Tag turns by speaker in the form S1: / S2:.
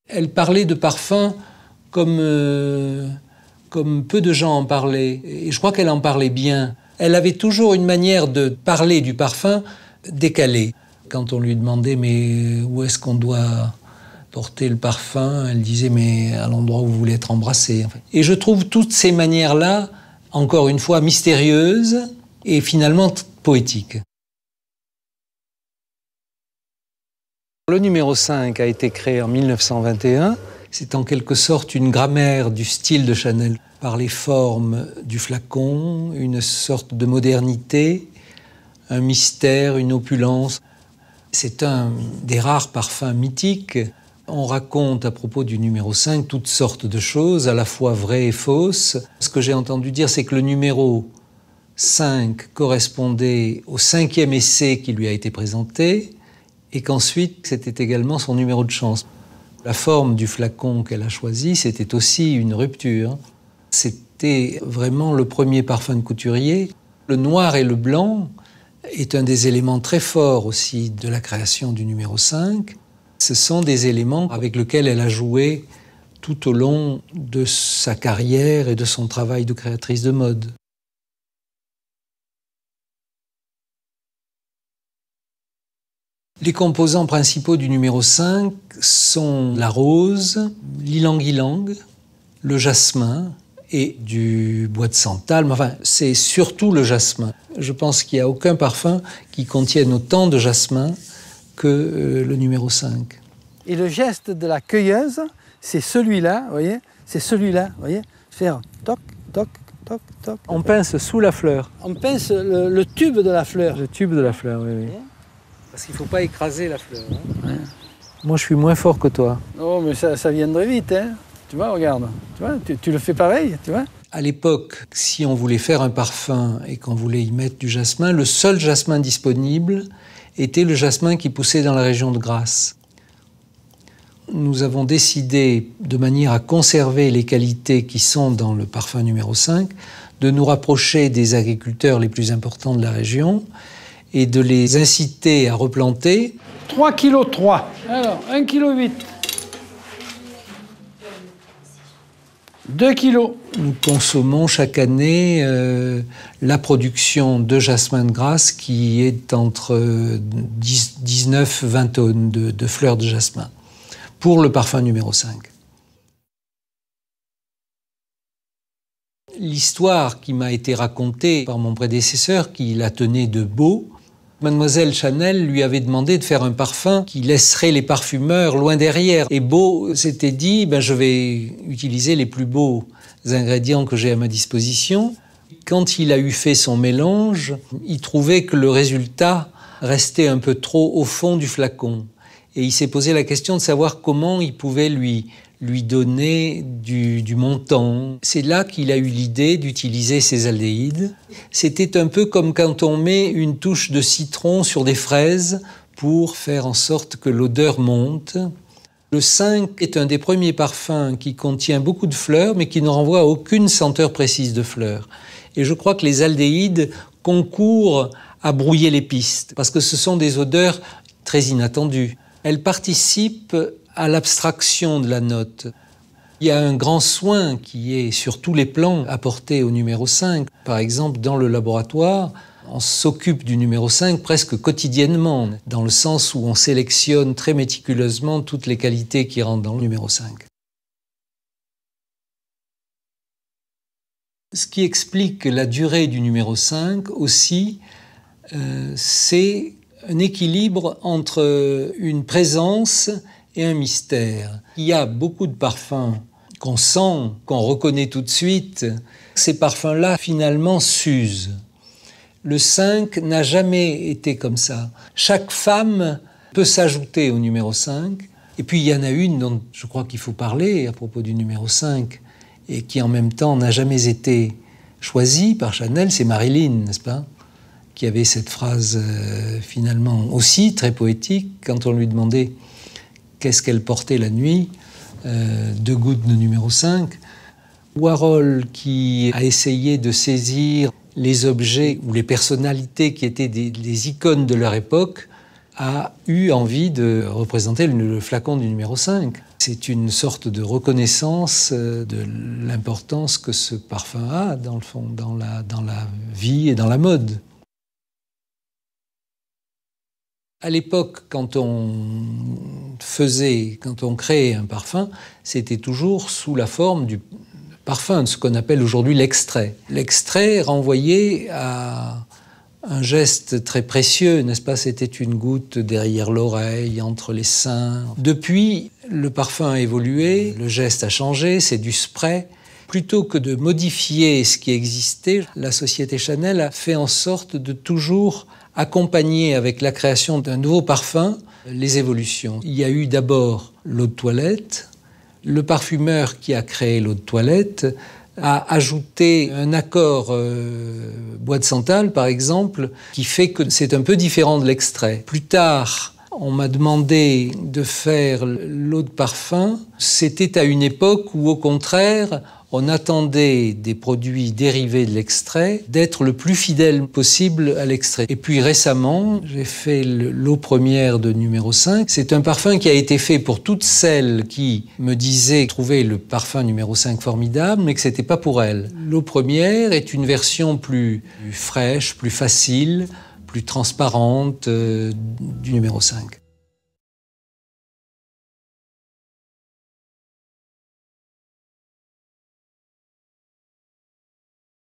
S1: Elle parlait de parfum comme peu de gens en parlaient. Et je crois qu'elle en parlait bien. Elle avait toujours une manière de parler du parfum décalée. Quand on lui demandait « mais où est-ce qu'on doit porter le parfum ?» Elle disait « mais à l'endroit où vous voulez être embrassé ». Et je trouve toutes ces manières-là, encore une fois, mystérieuses et finalement poétiques. Le numéro 5 a été créé en 1921. C'est en quelque sorte une grammaire du style de Chanel, par les formes du flacon, une sorte de modernité, un mystère, une opulence. C'est un des rares parfums mythiques. On raconte à propos du numéro 5 toutes sortes de choses, à la fois vraies et fausses. Ce que j'ai entendu dire, c'est que le numéro 5 correspondait au 5e essai qui lui a été présenté, et qu'ensuite, c'était également son numéro de chance. La forme du flacon qu'elle a choisi, c'était aussi une rupture. C'était vraiment le premier parfum de couturier. Le noir et le blanc est un des éléments très forts aussi de la création du numéro 5. Ce sont des éléments avec lesquels elle a joué tout au long de sa carrière et de son travail de créatrice de mode. Les composants principaux du numéro 5 sont la rose, l'ylang-ylang, le jasmin et du bois de santal. Enfin, c'est surtout le jasmin. Je pense qu'il n'y a aucun parfum qui contienne autant de jasmin que le numéro 5.
S2: Et le geste de la cueilleuse, c'est celui-là, vous voyez, c'est celui-là, vous voyez, faire toc, toc, toc, toc.
S1: On pince sous la fleur.
S2: On pince le tube de la fleur.
S1: Le tube de la fleur, oui, oui. Parce qu'il ne faut pas écraser la fleur. Hein. Ouais. Moi, je suis moins fort que toi.
S2: Oh, mais ça viendrait vite, hein. Tu vois, regarde. Tu vois, tu le fais pareil, tu vois.
S1: À l'époque, si on voulait faire un parfum et qu'on voulait y mettre du jasmin, le seul jasmin disponible était le jasmin qui poussait dans la région de Grasse. Nous avons décidé, de manière à conserver les qualités qui sont dans le parfum numéro 5, de nous rapprocher des agriculteurs les plus importants de la région et de les inciter à replanter.
S2: 3,3 kg. Alors, 1,8 kg. 2 kg.
S1: Nous consommons chaque année la production de jasmin de Grasse qui est entre 19 et 20 tonnes de fleurs de jasmin pour le parfum numéro 5. L'histoire qui m'a été racontée par mon prédécesseur, qui la tenait de Beau, Mademoiselle Chanel lui avait demandé de faire un parfum qui laisserait les parfumeurs loin derrière. Et Beau s'était dit, je vais utiliser les plus beaux ingrédients que j'ai à ma disposition. Quand il a eu fait son mélange, il trouvait que le résultat restait un peu trop au fond du flacon. Et il s'est posé la question de savoir comment il pouvait lui donner du montant. C'est là qu'il a eu l'idée d'utiliser ces aldéhydes. C'était un peu comme quand on met une touche de citron sur des fraises pour faire en sorte que l'odeur monte. Le 5 est un des premiers parfums qui contient beaucoup de fleurs, mais qui ne renvoie à aucune senteur précise de fleurs. Et je crois que les aldéhydes concourent à brouiller les pistes, parce que ce sont des odeurs très inattendues. Elles participent à l'abstraction de la note. Il y a un grand soin qui est sur tous les plans apporté au numéro 5. Par exemple, dans le laboratoire, on s'occupe du numéro 5 presque quotidiennement, dans le sens où on sélectionne très méticuleusement toutes les qualités qui rentrent dans le numéro 5. Ce qui explique la durée du numéro 5 aussi, c'est un équilibre entre une présence et un mystère. Il y a beaucoup de parfums qu'on sent, qu'on reconnaît tout de suite. Ces parfums-là, finalement, s'usent. Le 5 n'a jamais été comme ça. Chaque femme peut s'ajouter au numéro 5. Et puis, il y en a une dont je crois qu'il faut parler à propos du numéro 5 et qui, en même temps, n'a jamais été choisie par Chanel, c'est Marilyn, n'est-ce pas ? Qui avait cette phrase finalement aussi très poétique quand on lui demandait qu'est-ce qu'elle portait la nuit, 2 gouttes de numéro 5. Warhol, qui a essayé de saisir les objets ou les personnalités qui étaient des icônes de leur époque, a eu envie de représenter le flacon du numéro 5. C'est une sorte de reconnaissance de l'importance que ce parfum a, dans le fond, dans la vie et dans la mode. À l'époque, quand on créait un parfum, c'était toujours sous la forme du parfum, de ce qu'on appelle aujourd'hui l'extrait. L'extrait renvoyait à un geste très précieux, n'est-ce pas? C'était une goutte derrière l'oreille, entre les seins. Depuis, le parfum a évolué, le geste a changé, c'est du spray. Plutôt que de modifier ce qui existait, la société Chanel a fait en sorte de toujours accompagner avec la création d'un nouveau parfum les évolutions. Il y a eu d'abord l'eau de toilette. Le parfumeur qui a créé l'eau de toilette a ajouté un accord bois de santal, par exemple, qui fait que c'est un peu différent de l'extrait. Plus tard, on m'a demandé de faire l'eau de parfum. C'était à une époque où, au contraire, on attendait des produits dérivés de l'extrait d'être le plus fidèle possible à l'extrait. Et puis récemment, j'ai fait l'eau première de numéro 5. C'est un parfum qui a été fait pour toutes celles qui me disaient trouver le parfum numéro 5 formidable, mais que c'était pas pour elles. L'eau première est une version plus fraîche, plus facile, plus transparente du numéro 5.